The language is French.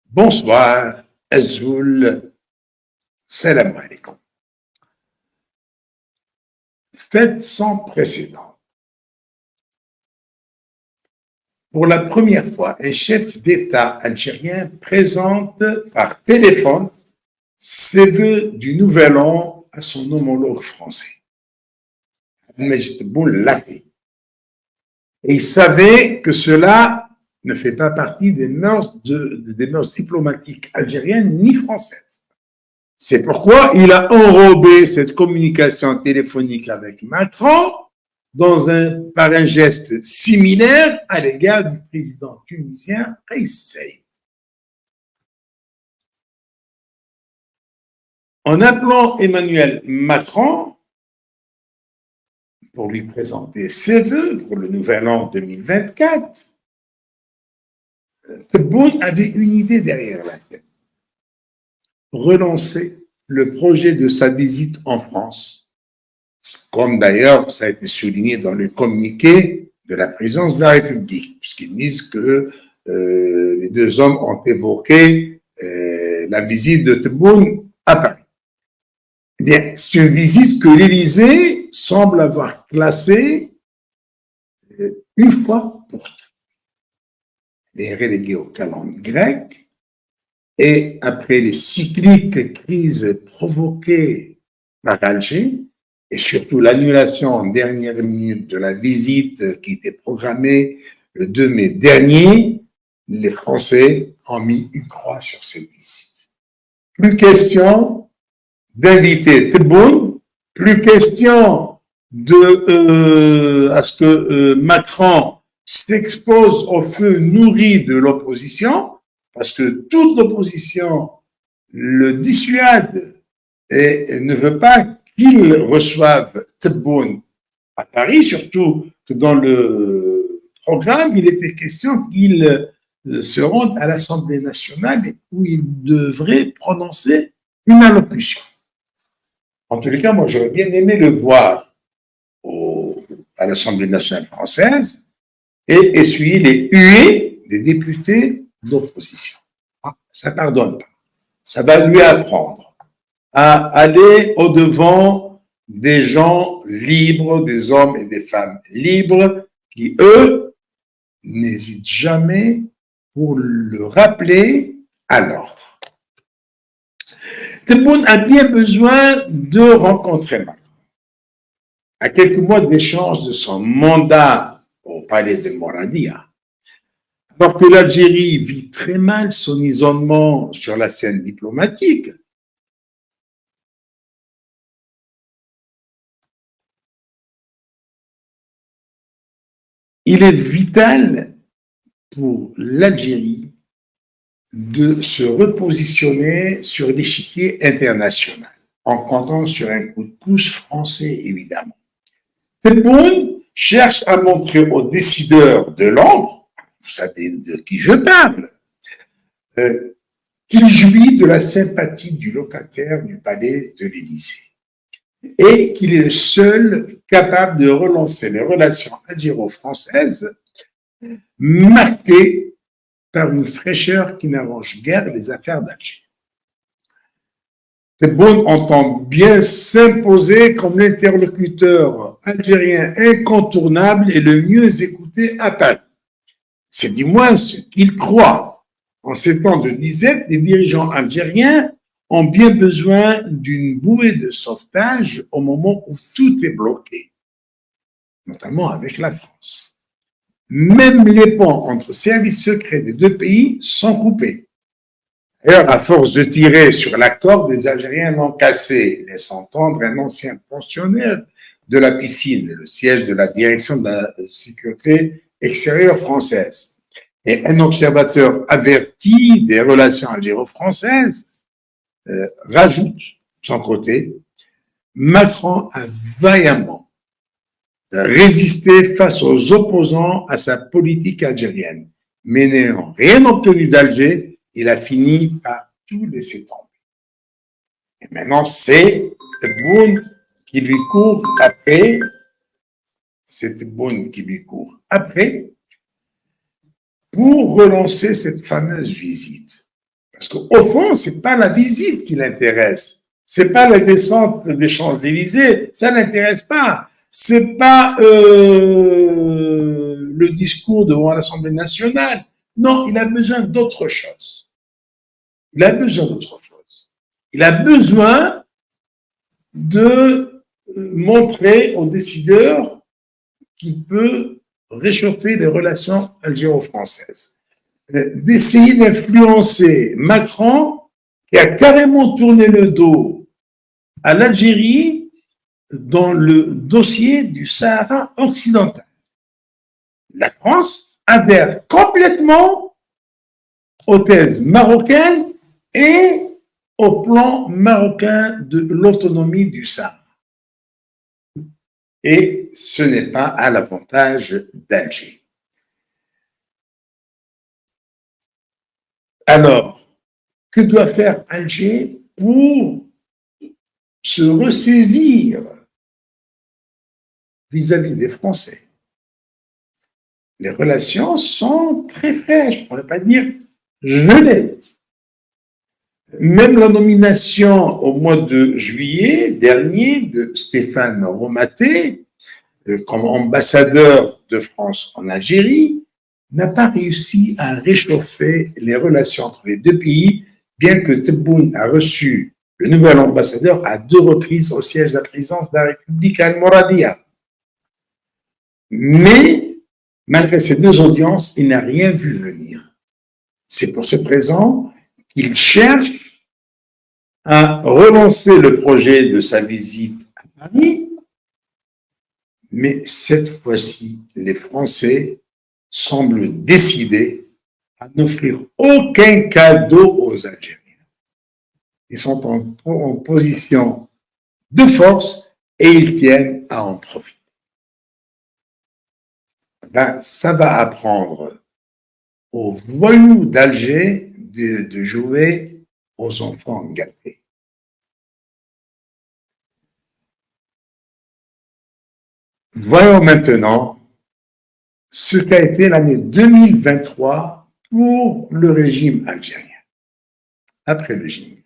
Bonsoir, Azoul, salam alaikum. Fête sans précédent. Pour la première fois, un chef d'État algérien présente par téléphone ses vœux du Nouvel An à son homologue français. Majid Tebboune l'a fait. Et il savait que cela ne fait pas partie des mœurs diplomatiques algériennes ni françaises. C'est pourquoi il a enrobé cette communication téléphonique avec Macron par un geste similaire à l'égard du président tunisien Kais Saied. En appelant Emmanuel Macron pour lui présenter ses vœux pour le nouvel an 2024, Tebboune avait une idée derrière la tête. Relancer le projet de sa visite en France, comme d'ailleurs ça a été souligné dans le communiqué de la présidence de la République, puisqu'ils disent que les deux hommes ont évoqué la visite de Tebboune à Paris. Eh bien, c'est une visite que l'Élysée semble avoir classée une fois pour toutes. Elle est reléguée au calendrier grec et après les cycliques crises provoquées par Alger et surtout l'annulation en dernière minute de la visite qui était programmée le 2 mai dernier, les Français ont mis une croix sur cette visite. Plus question d'inviter Tebboune, plus question à ce que Macron s'expose au feu nourri de l'opposition, parce que toute l'opposition le dissuade et ne veut pas qu'il reçoive Tebboune à Paris, surtout que dans le programme, il était question qu'il se rende à l'Assemblée nationale où il devrait prononcer une allocution. En tous les cas, moi, j'aurais bien aimé le voir à l'Assemblée nationale française et essuyer les huées des députés d'opposition. Ça ne pardonne pas. Ça va lui apprendre à aller au-devant des gens libres, des hommes et des femmes libres qui, eux, n'hésitent jamais pour le rappeler à l'ordre. Tebboune a bien besoin de rencontrer Macron. À quelques mois d'échange de son mandat au palais de Moradia, alors que l'Algérie vit très mal son isolement sur la scène diplomatique, il est vital pour l'Algérie de se repositionner sur l'échiquier international, en comptant sur un coup de pouce français, évidemment. Tebboune cherche à montrer aux décideurs de l'ombre, vous savez de qui je parle, qu'il jouit de la sympathie du locataire du palais de l'Élysée et qu'il est le seul capable de relancer les relations algéro-françaises marquées par une fraîcheur qui n'arrange guère les affaires d'Alger. Tebboune entend bien s'imposer comme l'interlocuteur algérien incontournable et le mieux écouté à Paris. C'est du moins ce qu'il croit. En ces temps de disette, les dirigeants algériens ont bien besoin d'une bouée de sauvetage au moment où tout est bloqué, notamment avec la France. Même les ponts entre services secrets des deux pays sont coupés. D'ailleurs, à force de tirer sur la corde, les Algériens l'ont cassé, laissant entendre un ancien pensionnaire de la piscine, le siège de la direction de la sécurité extérieure française. Et un observateur averti des relations algéro-françaises rajoute, de son côté, Macron a vaillamment résisté face aux opposants à sa politique algérienne. mais n'ayant rien obtenu d'Alger, il a fini par tout laisser tomber. Et maintenant, c'est Tebboune qui lui court après. C'est Tebboune qui lui court après pour relancer cette fameuse visite. Parce qu'au fond, c'est pas la visite qui l'intéresse. C'est pas la descente des Champs-Élysées. Ça l'intéresse pas. C'est pas le discours devant l'Assemblée nationale. Non, il a besoin d'autre chose. Il a besoin d'autre chose. Il a besoin de montrer aux décideurs qu'il peut réchauffer les relations algéro-françaises. D'essayer d'influencer Macron, qui a carrément tourné le dos à l'Algérie dans le dossier du Sahara occidental. La France adhère complètement aux thèses marocaines et au plan marocain de l'autonomie du Sahara. Et ce n'est pas à l'avantage d'Alger. Alors, que doit faire Alger pour se ressaisir vis-à-vis des Français? Les relations sont très fraîches, pour ne pas dire gelées. Même la nomination au mois de juillet dernier de Stéphane Romaté comme ambassadeur de France en Algérie n'a pas réussi à réchauffer les relations entre les deux pays, bien que Tebboune a reçu le nouvel ambassadeur à 2 reprises au siège de la présidence de la République à Al-Mouradia. Mais, malgré ces 2 audiences, il n'a rien vu venir. C'est pour cette raison qu'il cherche à relancer le projet de sa visite à Paris, mais cette fois-ci, les Français semblent décidés à n'offrir aucun cadeau aux Algériens. Ils sont en position de force et ils tiennent à en profiter. Ben, ça va apprendre aux voyous d'Alger de jouer aux enfants gâtés. Voyons maintenant ce qu'a été l'année 2023 pour le régime algérien, après le régime.